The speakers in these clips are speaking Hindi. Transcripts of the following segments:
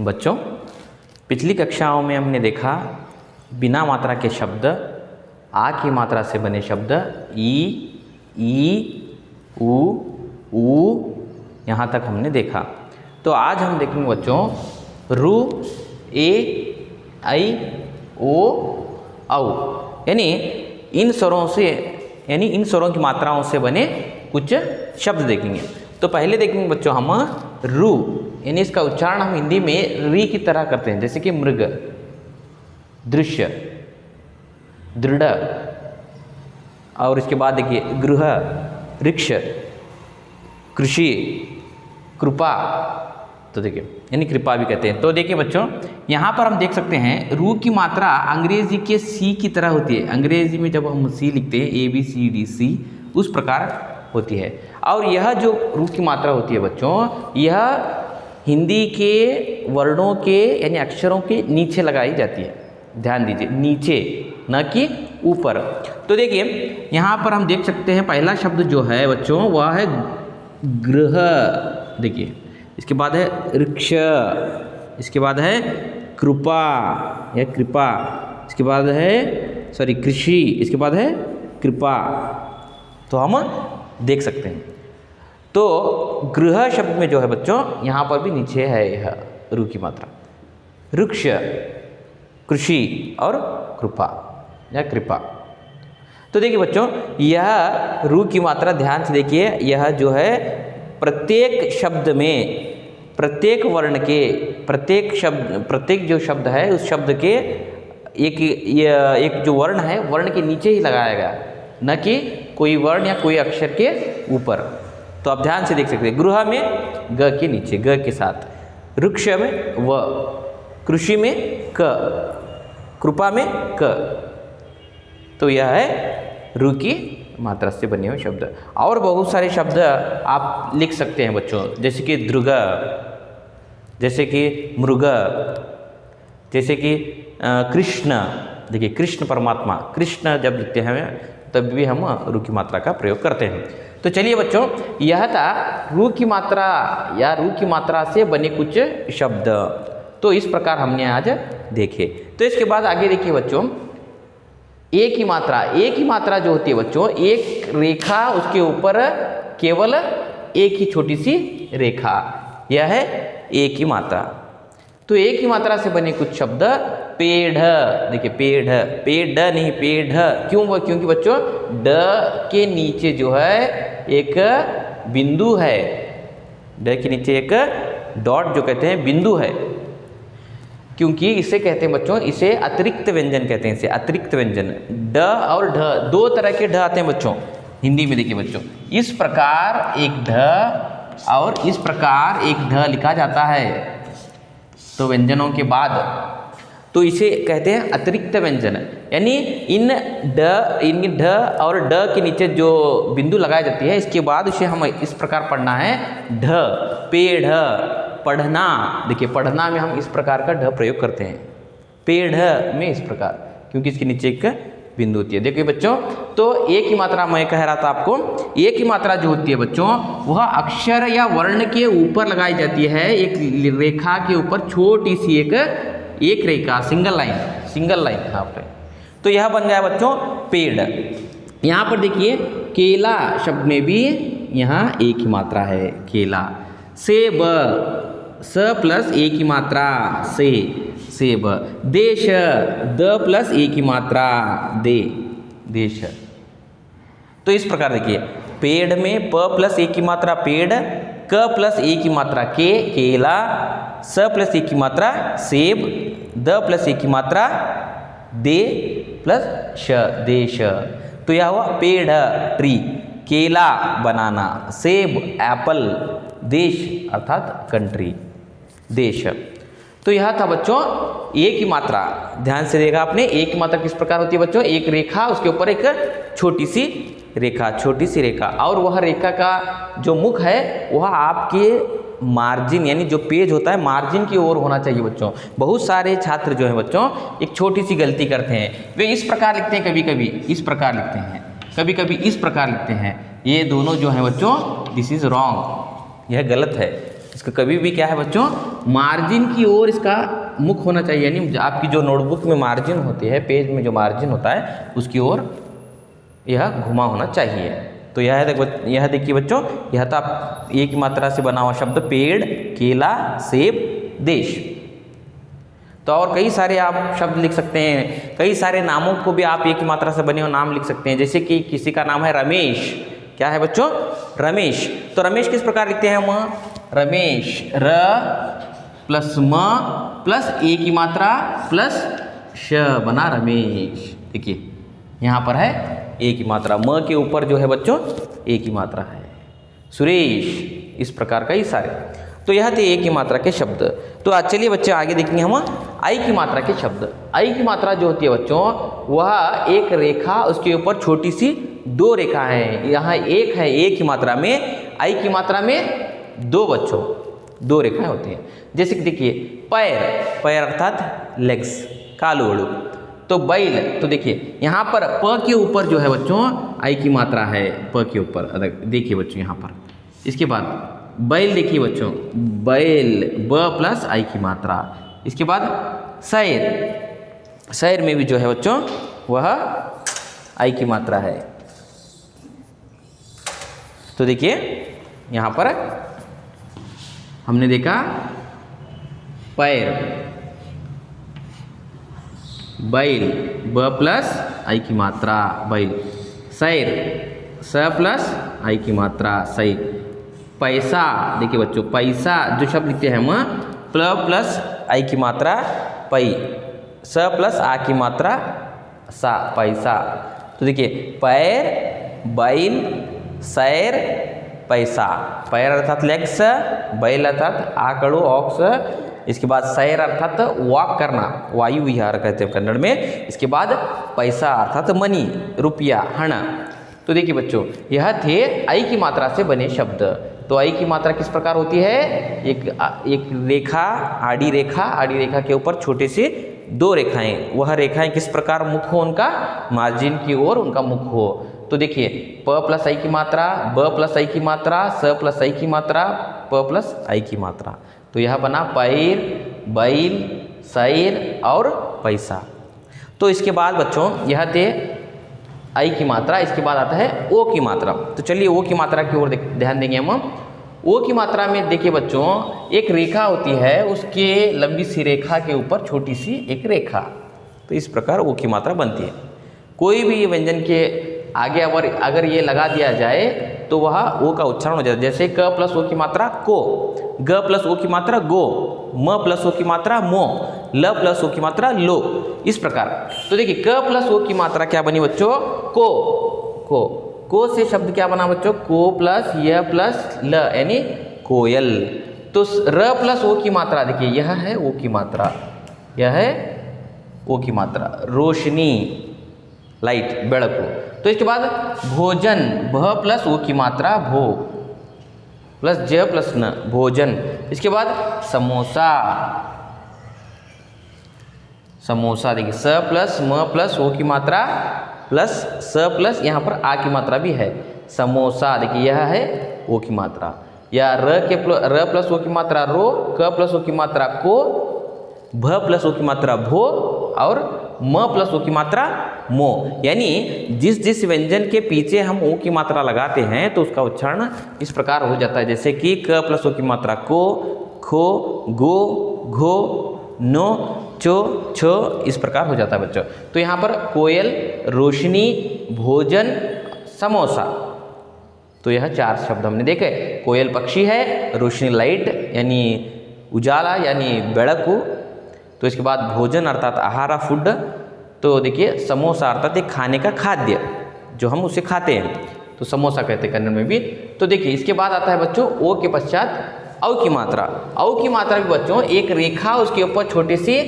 बच्चों, पिछली कक्षाओं में हमने देखा बिना मात्रा के शब्द, आ की मात्रा से बने शब्द ई, ऊ, यहाँ तक हमने देखा। तो आज हम देखेंगे बच्चों रू, ए, आई, ओ, औ, यानी इन स्वरों की मात्राओं से बने कुछ शब्द देखेंगे। तो पहले देखेंगे बच्चों हम रू, यानी इसका उच्चारण हम हिंदी में री की तरह करते हैं, जैसे कि मृग, दृश्य, दृढ़, और इसके बाद देखिए गृह, वृक्ष, कृषि, कृपा। तो देखिए यानी कृपा भी कहते हैं। तो देखिए बच्चों यहाँ पर हम देख सकते हैं रू की मात्रा अंग्रेजी के सी की तरह होती है। अंग्रेजी में जब हम सी लिखते हैं ABCDC उस प्रकार होती है। और यह जो रू की मात्रा होती है बच्चों, यह हिंदी के वर्णों के यानी अक्षरों के नीचे लगाई जाती है। ध्यान दीजिए, नीचे, न कि ऊपर। तो देखिए यहाँ पर हम देख सकते हैं पहला शब्द जो है बच्चों वह है गृह। देखिए इसके बाद है वृक्ष, इसके बाद है कृपा या कृपा, इसके बाद है कृषि, इसके बाद है कृपा। तो हम देख सकते हैं। तो गृह शब्द में जो है बच्चों यहाँ पर भी नीचे है यह रू की मात्रा। वृक्ष, कृषि और कृपा या कृपा। तो देखिए बच्चों यह रू की मात्रा ध्यान से देखिए, यह जो है प्रत्येक शब्द में, प्रत्येक वर्ण के, प्रत्येक जो शब्द है उस शब्द के एक जो वर्ण है वर्ण के नीचे ही लगाया गया, न कि कोई वर्ण या कोई अक्षर के ऊपर। तो आप ध्यान से देख सकते हैं, गृह में ग के नीचे, ग के साथ, वृक्ष में व, कृषि में क, कृपा में क। तो यह है रू की मात्रा से बने हुए शब्द। और बहुत सारे शब्द आप लिख सकते हैं बच्चों, जैसे कि दृग, जैसे कि मृग, जैसे कि कृष्ण। देखिए कृष्ण परमात्मा, कृष्ण जब लिखते हैं तब भी हम रू की मात्रा का प्रयोग करते हैं। तो चलिए बच्चों यह था रू की मात्रा या रू की मात्रा से बने कुछ शब्द। तो इस प्रकार हमने आज देखे। तो इसके बाद आगे देखिए बच्चों ए की मात्रा। ए की मात्रा जो होती है बच्चों, एक रेखा, उसके ऊपर केवल एक ही छोटी सी रेखा, यह है ए की मात्रा। तो ए की मात्रा से बने कुछ शब्द पेड़। देखिए पेड़, पेड़ नहीं पेड़। क्यों? क्योंकि बच्चों ड के नीचे जो है एक बिंदु है, ड के नीचे एक डॉट जो कहते हैं बिंदु है। क्योंकि इसे कहते हैं बच्चों, इसे अतिरिक्त व्यंजन कहते हैं, इसे अतिरिक्त व्यंजन। ड और ढ, दो तरह के ढ आते हैं बच्चों हिंदी में। देखिए बच्चों इस प्रकार एक ढ और इस प्रकार एक ढ लिखा जाता है तो व्यंजनों के बाद, तो इसे कहते हैं अतिरिक्त व्यंजन। यानी इन ढ और ड के नीचे जो बिंदु लगाई जाती है, इसके बाद उसे हम इस प्रकार पढ़ना है ढ, पेड़, पढ़ना। देखिए पढ़ना में हम इस प्रकार का ढ प्रयोग करते हैं, पेड़ में इस प्रकार, क्योंकि इसके नीचे एक बिंदु होती है। देखिए बच्चों तो ए की मात्रा मैं कह रहा था आपको, ए की मात्रा जो होती है बच्चों वह अक्षर या वर्ण के ऊपर लगाई जाती है, एक रेखा के ऊपर छोटी सी एक रेखा, सिंगल लाइन यहाँ पर। तो यह बन गया बच्चों पेड़। यहाँ पर देखिए केला शब्द में भी यहाँ ए की मात्रा है, केला। सेब, स प्लस ए की मात्रा, से, सेब। देश, द प्लस ए की मात्रा, दे, देश। तो इस प्रकार देखिए पेड़ में प प्लस ए की मात्रा पेड़, क प्लस ए की मात्रा के, केला, स प्लस ए की मात्रा सेब, द प्लस ए की मात्रा दे प्लस श, देश। तो यह हुआ पेड़, ट्री, केला, बनाना, सेब, एप्पल, देश अर्थात कंट्री, देश। तो यह था बच्चों ए की मात्रा। ध्यान से देखा आपने, ए की मात्रा किस प्रकार होती है बच्चों, एक रेखा, उसके ऊपर एक छोटी सी रेखा, और वह रेखा का जो मुख है वह आपके मार्जिन यानी जो पेज होता है मार्जिन की ओर होना चाहिए बच्चों। बहुत सारे छात्र जो है बच्चों एक छोटी सी गलती करते हैं, वे इस प्रकार लिखते हैं, कभी कभी इस प्रकार लिखते हैं, कभी कभी इस प्रकार लिखते हैं। ये दोनों जो है बच्चों दिस इज रॉन्ग, यह गलत है। इसका कभी भी क्या है बच्चों, मार्जिन की ओर इसका मुख होना चाहिए, यानी आपकी जो नोटबुक में मार्जिन होती है, पेज में जो मार्जिन होता है उसकी ओर यह घुमा होना चाहिए। तो यह देखिए बच्चों, यह था एक ही मात्रा से बना हुआ शब्द पेड़, केला, सेब, देश। तो और कई सारे आप शब्द लिख सकते हैं, कई सारे नामों को भी आप एक ही मात्रा से बने हुए नाम लिख सकते हैं। जैसे कि किसी का नाम है रमेश, क्या है बच्चों, रमेश। तो रमेश किस प्रकार लिखते हैं हम, रमेश, र प्लस म प्लस एक ही मात्रा प्लस श बना रमेश। देखिए यहाँ पर है एक ही मात्रा, म के ऊपर जो है बच्चों एक ही मात्रा है। सुरेश, इस प्रकार कई सारे। तो यह थे एक ही मात्रा के शब्द। तो आज चलिए बच्चे आगे देखेंगे हम आई की मात्रा के शब्द। आई की मात्रा जो होती है बच्चों, वह एक रेखा, उसके ऊपर छोटी सी दो रेखा है। यहाँ एक है एक ही मात्रा में, आई की मात्रा में दो बच्चों, दो रेखाएं होती हैं। जैसे कि देखिए पैर, पैर अर्थात लेग्स, कालू वड़ू। तो बैल, तो देखिए यहाँ पर प के ऊपर जो है बच्चों आई की मात्रा है, प के ऊपर। देखिए बच्चों यहाँ पर, इसके बाद बैल देखिए बच्चों, बैल, ब प्लस आई की मात्रा। इसके बाद शैर, शैर में भी जो है बच्चों वह आई की मात्रा है। तो देखिए यहाँ पर हमने देखा पैर, बैल, ब प्लस आई की मात्रा बैल, शैर, स प्लस आई की मात्रा शैर। पैसा, देखिए बच्चों पैसा जो शब्द लिखते हैं हम, प्लस आई की मात्रा पै, स प्लस आ की मात्रा सा, पैसा। तो देखिए पैर, बैल, शैर, पैसा। पैर अर्थात लेग्स, बैल अर्थात आकड़ू ऑक्स, इसके बाद शैर अर्थात वॉक करना, वायु विहार कहते हैं कन्नड़ में। इसके बाद पैसा अर्थात मनी, रुपया, हण। तो देखिए बच्चों यह थे आई की मात्रा से बने शब्द। तो आई की मात्रा किस प्रकार होती है, एक रेखा, आड़ी रेखा, आड़ी रेखा के ऊपर छोटे से दो रेखाएं, वह रेखाएं किस प्रकार मुख हो उनका, मार्जिन की ओर उनका मुख हो। तो देखिए प प्लस आई की मात्रा, ब प्लस आई की मात्रा, स प्लस आई की मात्रा, प प्लस आई की मात्रा। तो यह बना पैर, बैल, शैर और पैसा। तो इसके बाद बच्चों यह थे आई की मात्रा। इसके बाद आता है ओ की मात्रा। तो चलिए ओ की मात्रा की ओर ध्यान देंगे हम। ओ की मात्रा में देखिए बच्चों एक रेखा होती है, उसके लंबी सी रेखा के ऊपर छोटी सी एक रेखा। तो इस प्रकार ओ की मात्रा बनती है। कोई भी व्यंजन के आगे अगर ये लगा दिया जाए तो वह ओ का उच्चारण हो जाता है। जैसे क प्लस ओ की मात्रा को, ग प्लस ओ की मात्रा गो, म प्लस ओ की मात्रा मो, ल प्लस ओ की मात्रा लो, इस प्रकार। तो देखिए क प्लस ओ की मात्रा क्या बनी बच्चों, को से शब्द क्या बना बच्चों, को प्लस य प्लस ल यानी कोयल। तो र प्लस ओ की मात्रा देखिए यह है ओ की मात्रा, यह है ओ की मात्रा, रोशनी, लाइट, बेड़को। तो इसके बाद भोजन, भ प्लस ओ की मात्रा भो प्लस ज प्लस न, भोजन। इसके बाद समोसा, समोसा देखिए स प्लस म प्लस ओ की मात्रा प्लस स प्लस यहाँ पर आ की मात्रा भी है, समोसा। देखिए यह है ओ की मात्रा। या र प्लस ओ की मात्रा रो, क प्लस ओ की मात्रा को, भ प्लस ओ की मात्रा भो और म प्लस ओ की मात्रा मो। यानी जिस व्यंजन के पीछे हम ओ की मात्रा लगाते हैं तो उसका उच्चारण इस प्रकार हो जाता है। जैसे कि क प्लस ओ की मात्रा को, खो, गो, घो, नो, चो, छो, इस प्रकार हो जाता है बच्चों। तो यहाँ पर कोयल, रोशनी, भोजन, समोसा। तो यह चार शब्द हमने देखे। कोयल पक्षी है, रोशनी लाइट यानी उजाला यानी बेड़कू। तो इसके बाद भोजन अर्थात आहारा फूड। तो देखिए समोसा अर्थात एक खाने का खाद्य जो हम उसे खाते हैं, तो समोसा कहते हैं कन्नड़ में भी। तो देखिए इसके बाद आता है बच्चों ओ के पश्चात औ की मात्रा। औ की मात्रा भी बच्चों एक रेखा, उसके ऊपर छोटी सी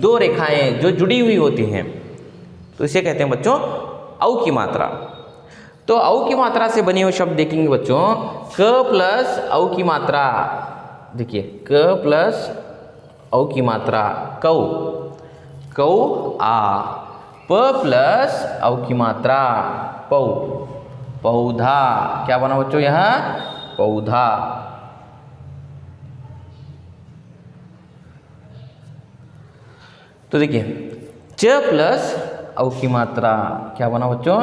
दो रेखाएं जो जुड़ी हुई होती हैं, तो इसे कहते हैं बच्चों औ की मात्रा। तो औ की मात्रा से बने हुए शब्द देखेंगे बच्चों, क प्लस औ की मात्रा। देखिए क प्लस औ की मात्रा कौ, कौ आ। प प्लस औ की मात्रा पौ, पौधा। क्या बना बच्चों यहाँ, पौधा। तो देखिए च प्लस औ की मात्रा क्या बना बच्चों,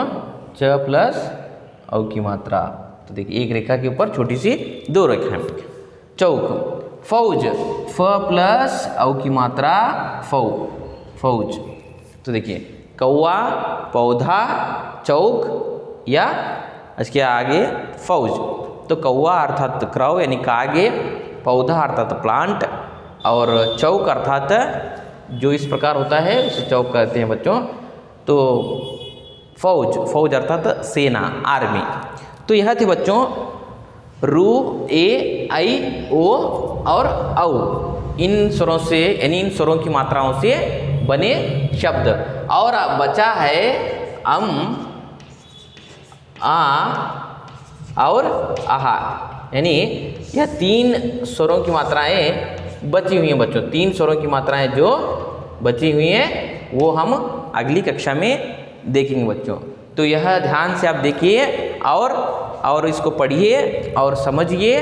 च प्लस औ की मात्रा। तो देखिए एक रेखा के ऊपर छोटी सी दो रेखाएं। चौक, फौज, फ प्लस औ की मात्रा फौ, फौज। तो देखिए कौआ, पौधा, चौक या इसके आगे फौज। तो कौआ अर्थात क्रॉव यानी कागे, पौधा अर्थात प्लांट, और चौक अर्थात जो इस प्रकार होता है उसे चौक कहते हैं बच्चों। तो फौज, फौज अर्थात सेना, आर्मी। तो यह थे बच्चों रू, ए, आई, ओ और औ, इन स्वरों से यानी इन स्वरों की मात्राओं से बने शब्द। और बचा है अम, आ और आहा, यानी यह 3 स्वरों की मात्राएं बची हुई हैं बच्चों। 3 स्वरों की मात्राएं जो बची हुई हैं वो हम अगली कक्षा में देखेंगे बच्चों। तो यह ध्यान से आप देखिए और इसको पढ़िए और समझिए।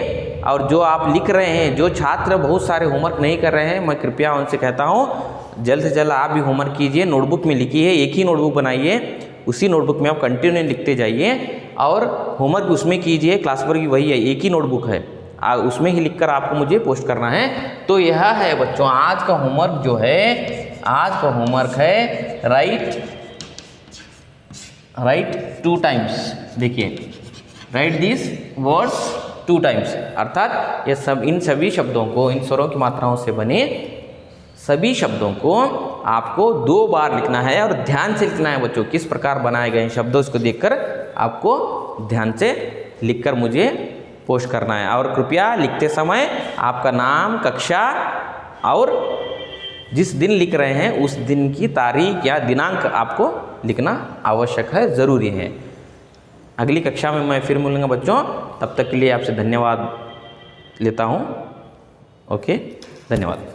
और जो आप लिख रहे हैं, जो छात्र बहुत सारे होमवर्क नहीं कर रहे हैं, मैं कृपया उनसे कहता हूँ जल्द से जल्द आप भी होमवर्क कीजिए। नोटबुक में लिखिए, एक ही नोटबुक बनाइए, उसी नोटबुक में आप कंटिन्यू लिखते जाइए और होमवर्क उसमें कीजिए। क्लास वर्क की वही है, एक ही नोटबुक है, उसमें ही लिखकर आपको मुझे पोस्ट करना है। तो यह है बच्चों आज का होमवर्क जो है, आज का होमवर्क है राइट 2 टाइम्स। देखिए राइट दिस वर्ड्स 2 टाइम्स, अर्थात ये सब इन सभी शब्दों को, इन स्वरों की मात्राओं से बने सभी शब्दों को आपको 2 बार लिखना है और ध्यान से लिखना है बच्चों। किस प्रकार बनाए गए शब्दों इसको देखकर आपको ध्यान से लिखकर मुझे पोस्ट करना है। और कृपया लिखते समय आपका नाम, कक्षा और जिस दिन लिख रहे हैं उस दिन की तारीख या दिनांक आपको लिखना आवश्यक है, ज़रूरी है। अगली कक्षा में मैं फिर मिलूँगा बच्चों, तब तक के लिए आपसे धन्यवाद लेता हूँ। ओके, धन्यवाद।